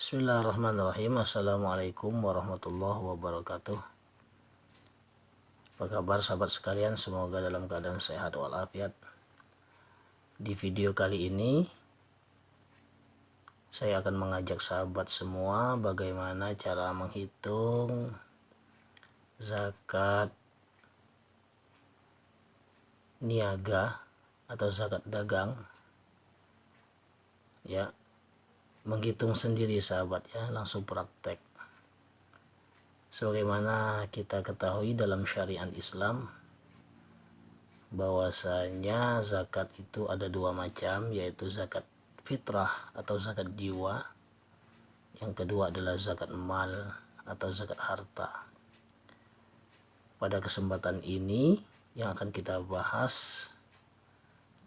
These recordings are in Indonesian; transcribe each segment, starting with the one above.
Bismillahirrahmanirrahim. Assalamualaikum warahmatullahi wabarakatuh. Apa kabar sahabat sekalian, semoga dalam keadaan sehat walafiat. Di video kali ini saya akan mengajak sahabat semua bagaimana cara menghitung zakat niaga atau zakat dagang, ya. Menghitung sendiri sahabat, ya, langsung praktek. Sebagaimana kita ketahui dalam syariat Islam bahwasanya zakat itu ada dua macam, yaitu zakat fitrah atau zakat jiwa, yang kedua adalah zakat mal atau zakat harta. Pada kesempatan ini yang akan kita bahas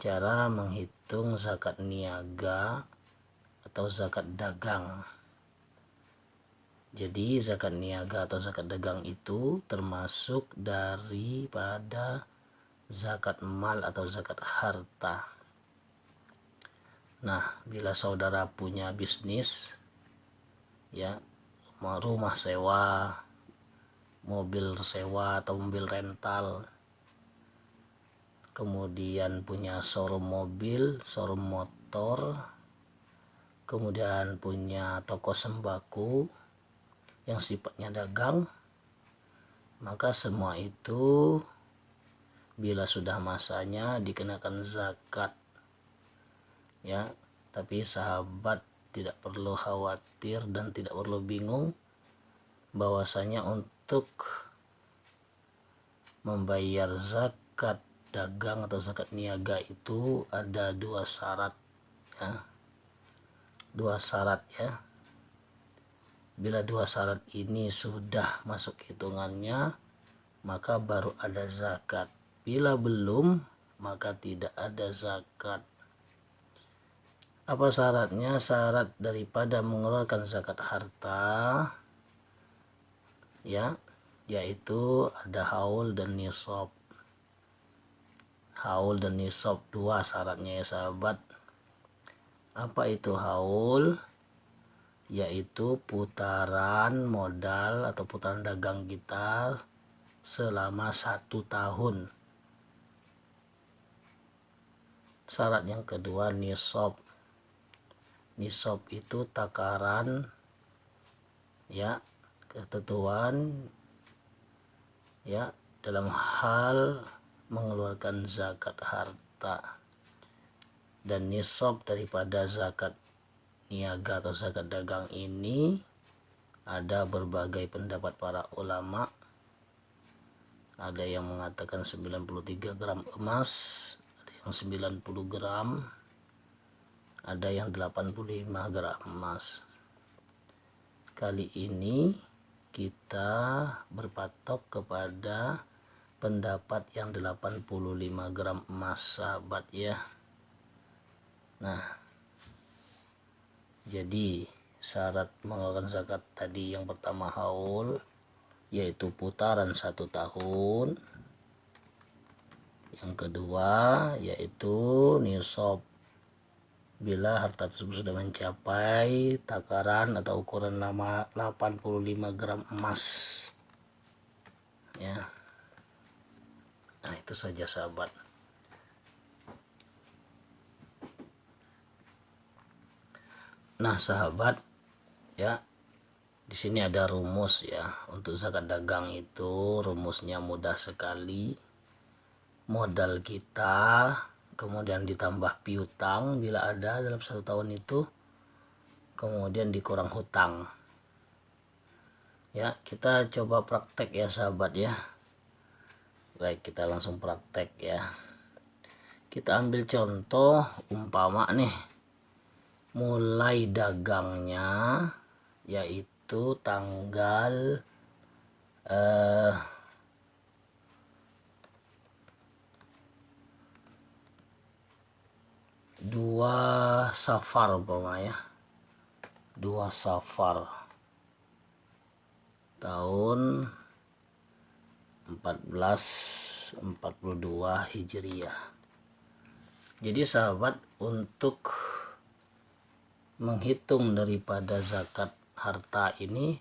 cara menghitung zakat niaga atau zakat dagang. Jadi zakat niaga atau zakat dagang itu termasuk daripada zakat mal atau zakat harta. Nah, bila saudara punya bisnis, ya, rumah sewa, mobil sewa atau mobil rental, kemudian punya showroom mobil, showroom motor, kemudian punya toko sembako yang sifatnya dagang, maka semua itu bila sudah masanya dikenakan zakat, ya. Tapi sahabat tidak perlu khawatir dan tidak perlu bingung bahwasanya untuk membayar zakat dagang atau zakat niaga itu ada dua syarat, ya. Dua syarat, ya. Bila dua syarat ini sudah masuk hitungannya, maka baru ada zakat. Bila belum, maka tidak ada zakat. Apa syaratnya? Syarat daripada mengeluarkan zakat harta, ya, yaitu ada haul dan nisab. Haul dan nisab, dua syaratnya, ya sahabat. Apa itu haul? Yaitu putaran modal atau putaran dagang kita selama 1 tahun. Syarat yang kedua nisab. Nisab itu takaran, ya, ketentuan, ya, dalam hal mengeluarkan zakat harta. Dan nisab daripada zakat niaga atau zakat dagang ini ada berbagai pendapat para ulama. Ada yang mengatakan 93 gram emas, ada yang 90 gram, ada yang 85 gram emas. Kali ini kita berpatok kepada pendapat yang 85 gram emas, sahabat, ya. Nah, jadi syarat mengeluarkan zakat tadi yang pertama haul, yaitu putaran 1 tahun. Yang kedua yaitu nisab, bila harta tersebut sudah mencapai takaran atau ukuran 85 gram emas, ya. Nah, itu saja sahabat. Nah sahabat, ya, di sini ada rumus, ya. Untuk zakat dagang itu rumusnya mudah sekali. Modal kita, kemudian ditambah piutang bila ada dalam 1 tahun itu, kemudian dikurang hutang. Ya, kita coba praktek, ya sahabat, ya. Baik, kita langsung praktek, ya. Kita ambil contoh umpama nih, mulai dagangnya yaitu tanggal 2 Safar umpama, ya. 2 Safar tahun 1442 Hijriah. Jadi sahabat, untuk menghitung daripada zakat harta ini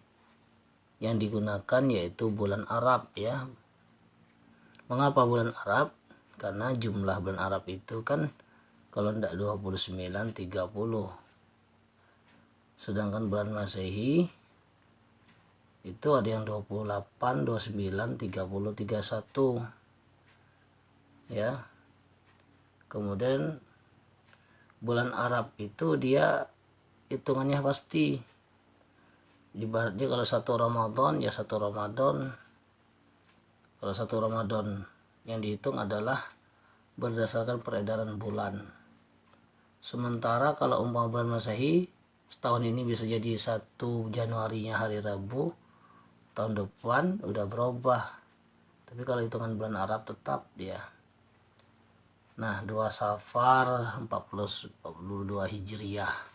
yang digunakan yaitu bulan Arab ya. Mengapa bulan Arab? Karena jumlah bulan Arab itu kan kalau tidak 29 30. Sedangkan bulan Masehi itu ada yang 28, 29, 30, 31 ya. Kemudian bulan Arab itu dia hitungannya pasti. Ibaratnya kalau satu Ramadan ya satu Ramadan. Kalau satu Ramadan yang dihitung adalah berdasarkan peredaran bulan. Sementara kalau umpama bulan Masehi setahun ini bisa jadi 1 Januarinya hari Rabu, tahun depan udah berubah. Tapi kalau hitungan bulan Arab tetap dia. Nah, 2 Safar 42 Hijriah.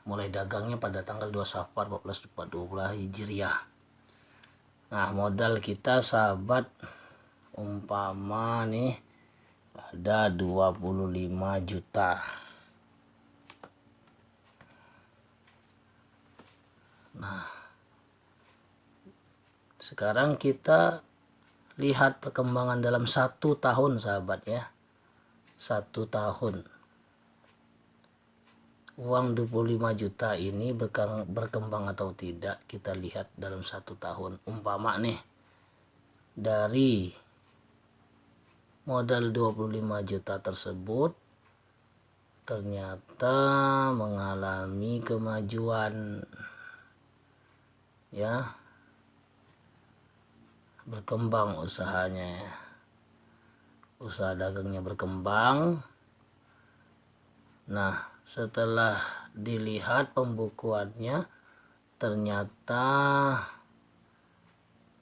Mulai dagangnya pada tanggal 2 Safar 1442 Hijriah. Nah, modal kita sahabat umpama nih ada 25 juta. Nah, sekarang kita lihat perkembangan dalam 1 tahun sahabat ya. 1 tahun. Uang 25 juta ini berkembang atau tidak kita lihat dalam 1 tahun. Umpama nih dari modal 25 juta tersebut ternyata mengalami kemajuan ya, berkembang usahanya, usaha dagangnya berkembang. Nah, setelah dilihat pembukuannya ternyata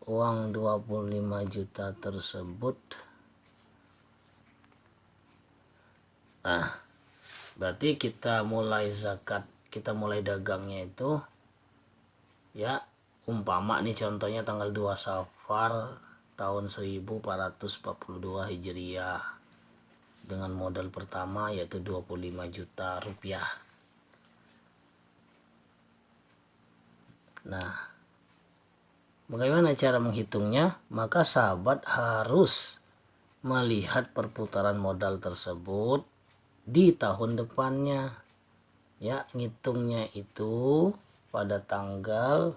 uang 25 juta tersebut, nah berarti kita mulai zakat, kita mulai dagangnya itu ya, umpama nih contohnya tanggal 2 Safar tahun 1442 Hijriah dengan modal pertama yaitu 25 juta rupiah. Nah, bagaimana cara menghitungnya? Maka sahabat harus melihat perputaran modal tersebut di tahun depannya ya. Ngitungnya itu pada tanggal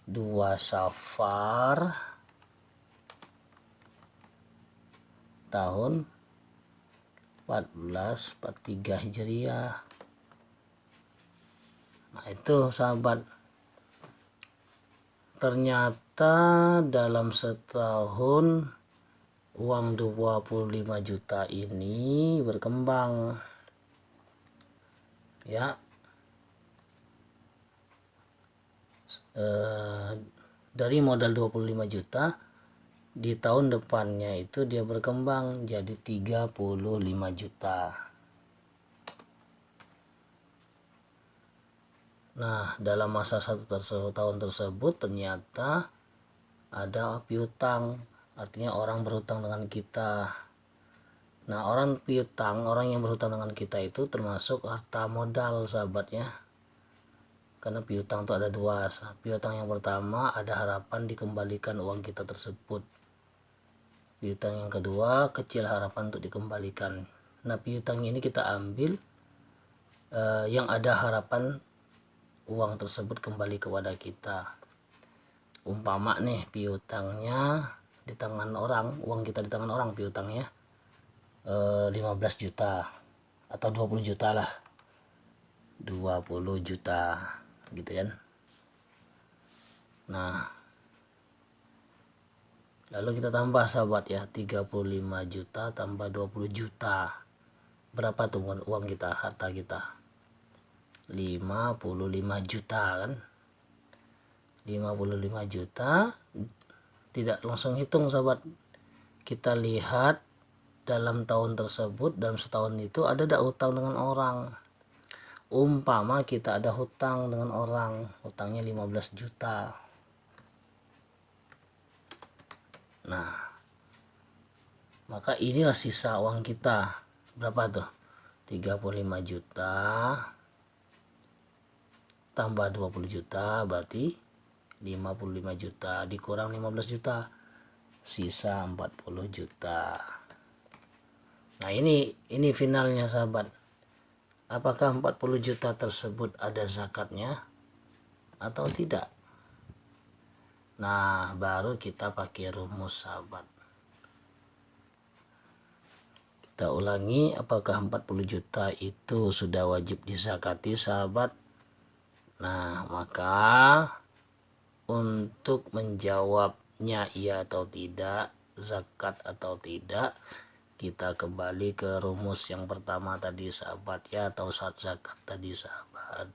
2 Safar tahun 1443 Hijriah. Nah, itu sahabat, ternyata dalam setahun uang 25 juta ini berkembang ya. Dari modal 25 juta di tahun depannya itu dia berkembang jadi 35 juta. Nah, dalam masa 1 tahun tersebut ternyata ada piutang, artinya orang berhutang dengan kita. Nah, orang piutang, orang yang berhutang dengan kita itu termasuk harta modal sahabatnya. Karena piutang itu ada 2. Piutang yang pertama ada harapan dikembalikan uang kita tersebut. Piutang yang kedua kecil harapan untuk dikembalikan. Nah, piutang ini kita ambil yang ada harapan uang tersebut kembali kepada kita. Umpama nih piutangnya di tangan orang, uang kita di tangan orang piutangnya 15 juta atau 20 juta lah, 20 juta gitu kan. Nah, lalu kita tambah sahabat ya, 35 juta tambah 20 juta. Berapa tuh uang kita, harta kita? 55 juta kan. 55 juta tidak langsung hitung sahabat. Kita lihat dalam tahun tersebut, dalam setahun itu ada tidak hutang dengan orang. Umpama kita ada hutang dengan orang, hutangnya 15 juta. Nah, maka inilah sisa uang kita. Berapa tuh? 35 juta tambah 20 juta berarti 55 juta, dikurang 15 juta sisa 40 juta. Nah ini finalnya sahabat, apakah 40 juta tersebut ada zakatnya atau tidak. Nah baru kita pakai rumus sahabat. Kita ulangi, apakah 40 juta itu sudah wajib dizakati sahabat. Nah maka untuk menjawabnya iya atau tidak, zakat atau tidak, kita kembali ke rumus yang pertama tadi sahabat ya, atau syarat zakat tadi sahabat.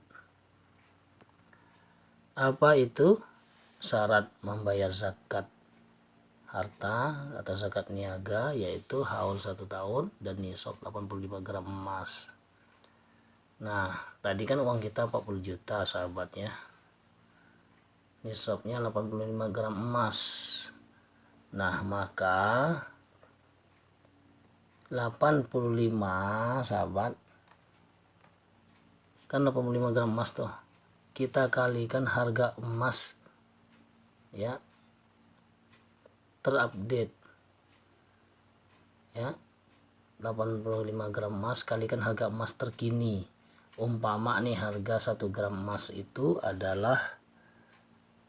Apa itu syarat membayar zakat harta atau zakat niaga? Yaitu haul 1 tahun dan nisab 85 gram emas. Nah tadi kan uang kita 40 juta sahabatnya, nisabnya 85 gram emas. Nah maka 85 sahabat, kan 85 gram emas tuh, kita kalikan harga emas ya terupdate ya, 85 gram emas kalikan harga emas terkini. Umpama nih harga 1 gram emas itu adalah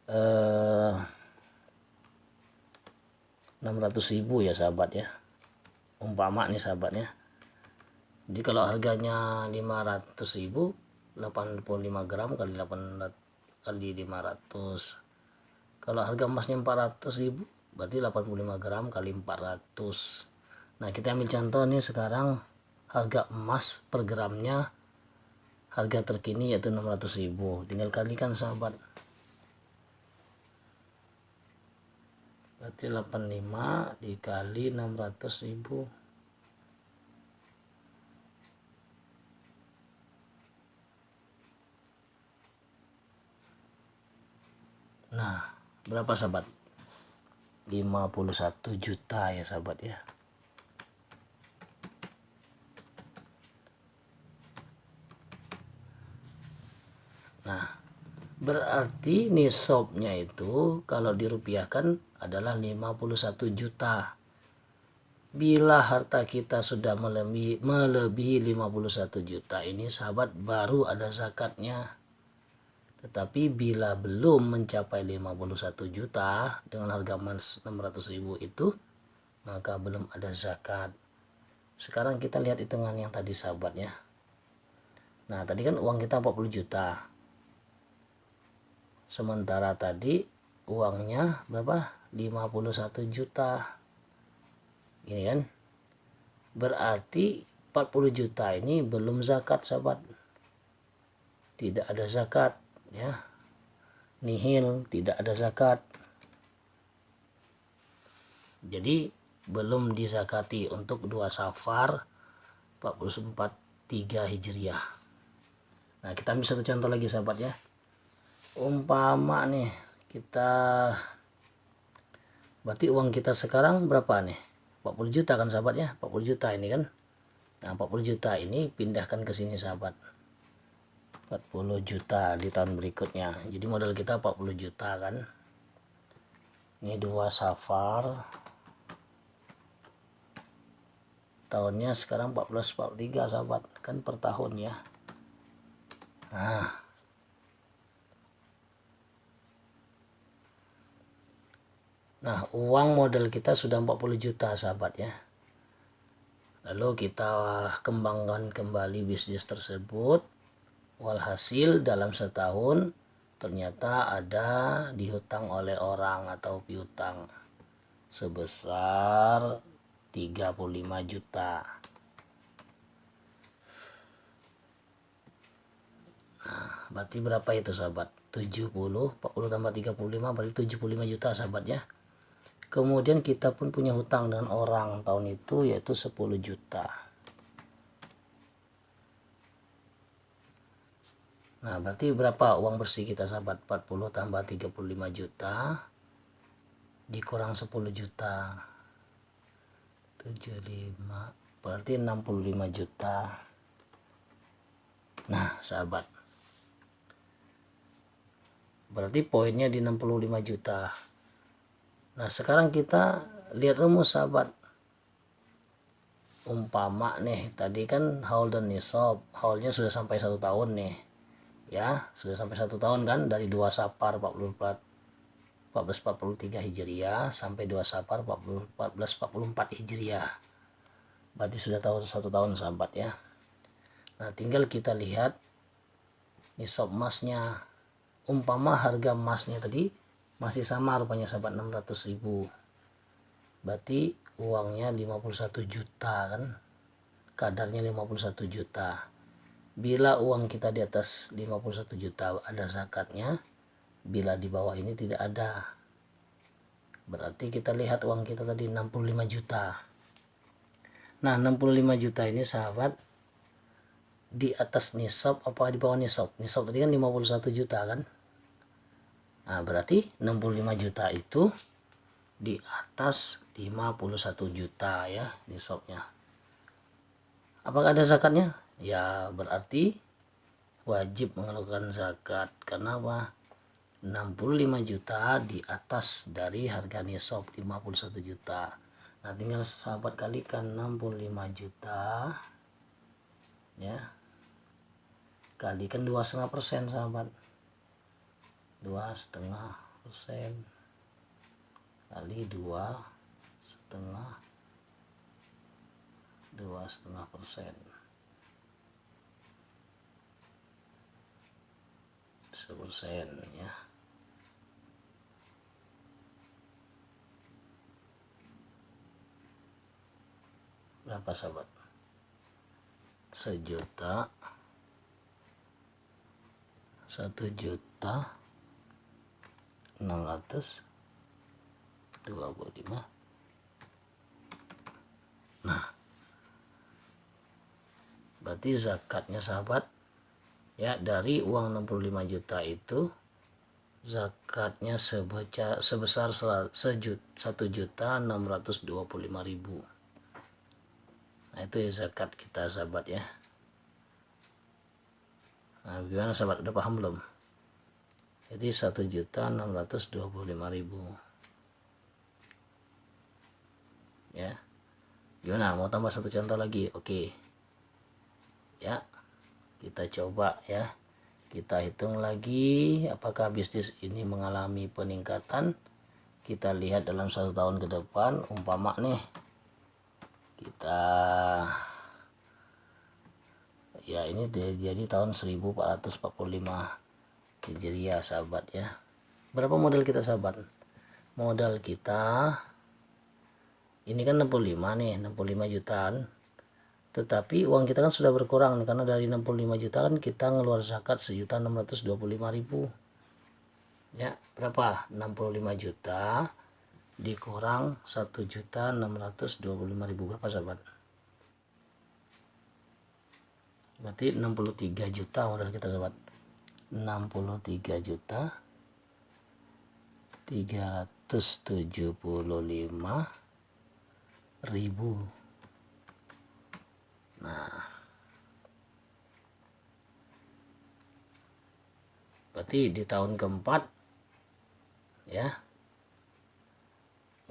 600.000 ya sahabat ya, umpama nih sahabatnya. Jadi kalau harganya 500.000, 85 gram kali 800 kali 500. Kalau harga emasnya 400.000 berarti 85 gram kali 400. Nah kita ambil contoh nih sekarang, harga emas per gramnya harga terkini yaitu 600.000, tinggal kalikan sahabat, berarti 85 dikali 600.000. Nah berapa sahabat? 51 juta ya sahabat ya. Nah berarti nisabnya itu kalau dirupiahkan adalah 51 juta. Bila harta kita sudah melebihi 51 juta ini sahabat, baru ada zakatnya. Tetapi bila belum mencapai 51 juta dengan harga emas 600.000 itu, maka belum ada zakat. Sekarang kita lihat hitungan yang tadi sahabat ya. Nah tadi kan uang kita 40 juta, sementara tadi uangnya berapa? 51 juta. Ini kan berarti 40 juta ini belum zakat sahabat, tidak ada zakat ya, nihil, tidak ada zakat. Jadi belum dizakati untuk 2 Safar 1443 Hijriah. Nah kita ambil satu contoh lagi sahabat ya. Umpama nih kita, berarti uang kita sekarang berapa nih? 40 juta kan sahabat ya, 40 juta ini kan. Nah 40 juta ini pindahkan ke sini sahabat, 40 juta di tahun berikutnya. Jadi modal kita 40 juta kan. Ini 2 Safar, tahunnya sekarang 1443 sahabat, kan per tahun ya. Nah uang modal kita sudah 40 juta sahabat ya. Lalu kita kembangkan kembali bisnis tersebut. Walhasil dalam setahun ternyata ada dihutang oleh orang atau piutang sebesar 35 juta. Nah berarti berapa itu sahabat? 70, 40 tambah 35 berarti 75 juta sahabat ya. Kemudian kita pun punya hutang dengan orang tahun itu yaitu 10 juta. Nah berarti berapa uang bersih kita sahabat? 40 tambah 35 juta dikurang 10 juta, 75 berarti 65 juta. Nah sahabat, berarti poinnya di 65 juta. Nah sekarang kita lihat rumus sahabat. Umpama nih tadi kan haul dan nisab, haulnya sudah sampai 1 tahun nih ya, sudah sampai 1 tahun kan, dari 2 Safar 1443 Hijriah sampai 2 Safar 1444 Hijriah, berarti sudah tahun 1 tahun sahabat ya. Nah tinggal kita lihat nisab emasnya. Umpama harga emasnya tadi masih sama rupanya sahabat, 600.000, berarti uangnya 51 juta kan, kadarnya 51 juta. Bila uang kita di atas 51 juta ada zakatnya, bila di bawah ini tidak ada. Berarti kita lihat uang kita tadi 65 juta. Nah 65 juta ini sahabat di atas nisab apa di bawah nisab? Nisab tadi kan 51 juta kan. Nah berarti 65 juta itu di atas 51 juta ya nisabnya. Apakah ada zakatnya? Ya berarti wajib mengeluarkan zakat. Karena apa? 65 juta di atas dari harga nisab 51 juta. Nah tinggal sahabat kalikan 65 juta ya, kalikan 2,5% sahabat, 2,5% kali 2,5%, 1% ya. Berapa sahabat? 1.625.000. Nah berarti zakatnya sahabat ya, dari uang 65 juta itu zakatnya sebesar 1.625.000. Nah itu ya zakat kita sahabat ya. Nah gimana sahabat, udah paham belum? Jadi 1.625.000 ya. Gimana, mau tambah satu contoh lagi? Oke ya, kita coba ya, kita hitung lagi apakah bisnis ini mengalami peningkatan. Kita lihat dalam 1 tahun ke depan. Umpama nih kita ya, ini jadi tahun 1445 Hijriah sahabat ya. Berapa modal kita sahabat? Modal kita ini kan 65 nih, 65 jutaan. Tetapi uang kita kan sudah berkurang nih, karena dari 65 juta kan kita ngeluar zakat 1.625.000 ya. Berapa? 65 juta dikurang 1.625.000, berapa sahabat? Berarti 63 juta modal kita sahabat. 63 juta 375.000. Nah berarti di tahun keempat ya,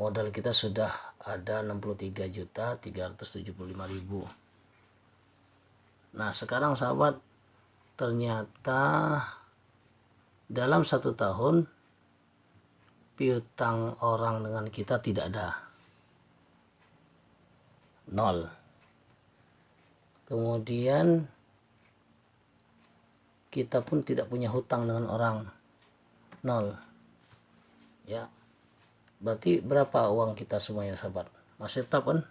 modal kita sudah ada 63.375.000. Nah sekarang sahabat, ternyata dalam 1 tahun piutang orang dengan kita tidak ada, 0. Kemudian kita pun tidak punya hutang dengan orang, 0 ya. Berarti berapa uang kita semuanya sahabat? Masih tetap kan?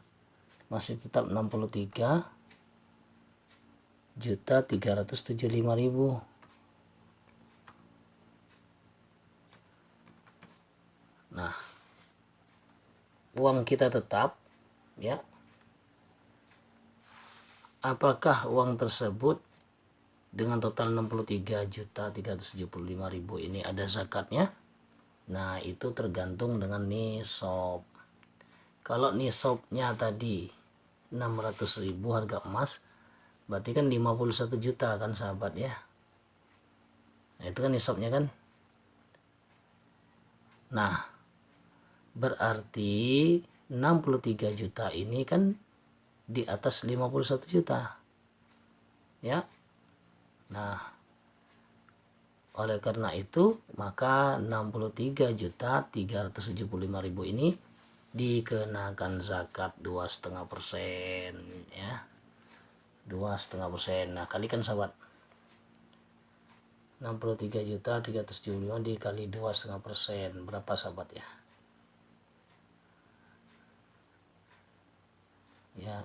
Masih tetap 63.375.000. Nah uang kita tetap ya. Apakah uang tersebut dengan total 63.375.000 ini ada zakatnya? Nah itu tergantung dengan nisab. Kalau nisabnya tadi 600.000 harga emas, berarti kan 51 juta kan sahabat ya. Nah itu kan nisabnya kan. Nah, berarti 63 juta ini kan di atas 51 juta. Ya. Nah, oleh karena itu maka 63.375.000 ini dikenakan zakat 2,5% ya. 2,5%. Nah, kalikan sahabat. 63.375 dikali 2,5% berapa sahabat ya? Ya.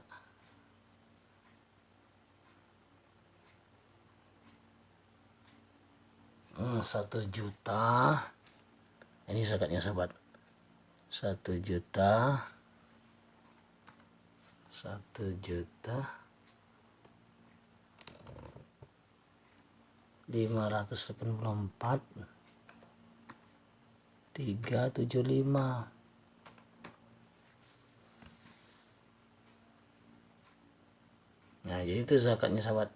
Satu juta. Ini zakatnya sahabat. 1.584.375. Nah, jadi itu zakatnya sahabat.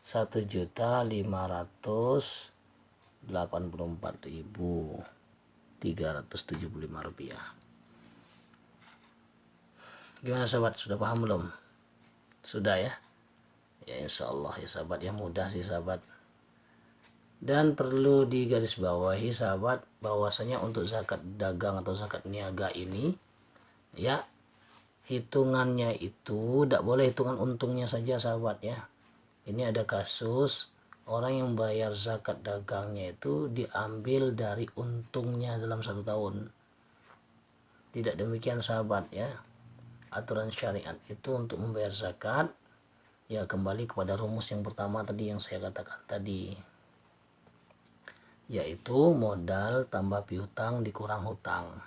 1.584.375 rupiah. Gimana sahabat, sudah paham belum? Sudah ya? Ya insya Allah ya sahabat ya, mudah sih sahabat. Dan perlu digarisbawahi sahabat bahwasanya untuk zakat dagang atau zakat niaga ini ya, hitungannya itu tidak boleh hitungan untungnya saja sahabat ya. Ini ada kasus orang yang bayar zakat dagangnya itu diambil dari untungnya dalam 1 tahun. Tidak demikian sahabat ya. Aturan syariat itu untuk membayar zakat ya kembali kepada rumus yang pertama tadi yang saya katakan tadi, yaitu modal tambah piutang dikurang hutang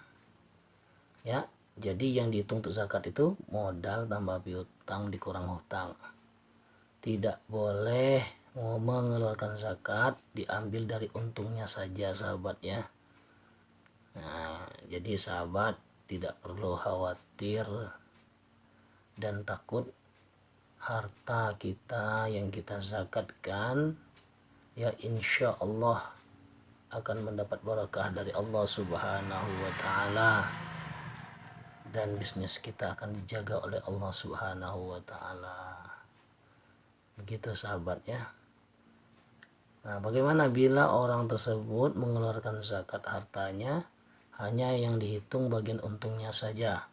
ya. Jadi yang dihitung untuk zakat itu modal tambah piutang dikurang hutang. Tidak boleh mengeluarkan zakat diambil dari untungnya saja sahabat ya. Nah, jadi sahabat tidak perlu khawatir dan takut harta kita yang kita zakatkan ya insya Allah akan mendapat barakah dari Allah Subhanahu wa Ta'ala, dan bisnis kita akan dijaga oleh Allah Subhanahu wa Ta'ala. Begitu sahabat ya. Nah, bagaimana bila orang tersebut mengeluarkan zakat hartanya hanya yang dihitung bagian untungnya saja?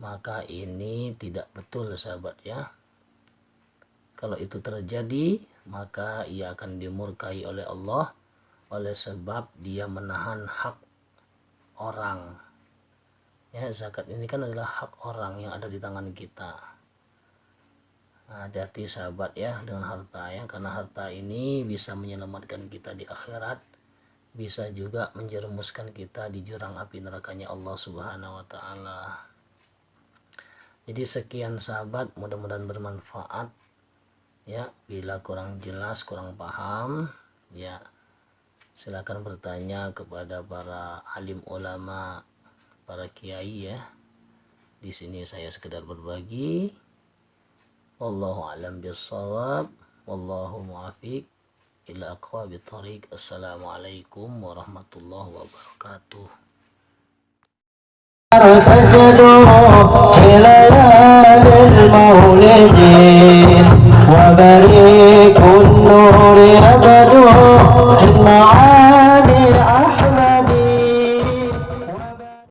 Maka ini tidak betul sahabat ya. Kalau itu terjadi maka ia akan dimurkai oleh Allah, oleh sebab dia menahan hak orang ya. Zakat ini kan adalah hak orang yang ada di tangan kita. Nah, hati-hati sahabat ya dengan harta ya, karena harta ini bisa menyelamatkan kita di akhirat, bisa juga menjerumuskan kita di jurang api nerakanya Allah Subhanahu wa Ta'ala. Jadi sekian sahabat, mudah-mudahan bermanfaat ya. Bila kurang jelas, kurang paham ya, silakan bertanya kepada para alim ulama, para kiai ya. Di sini saya sekedar berbagi. Wallahu a'lam bissawab. Wallahu muwaffiq ila aqwamit thoriq. Assalamualaikum warahmatullahi wabarakatuh. تجدوا في ليالي المولد وبريء كل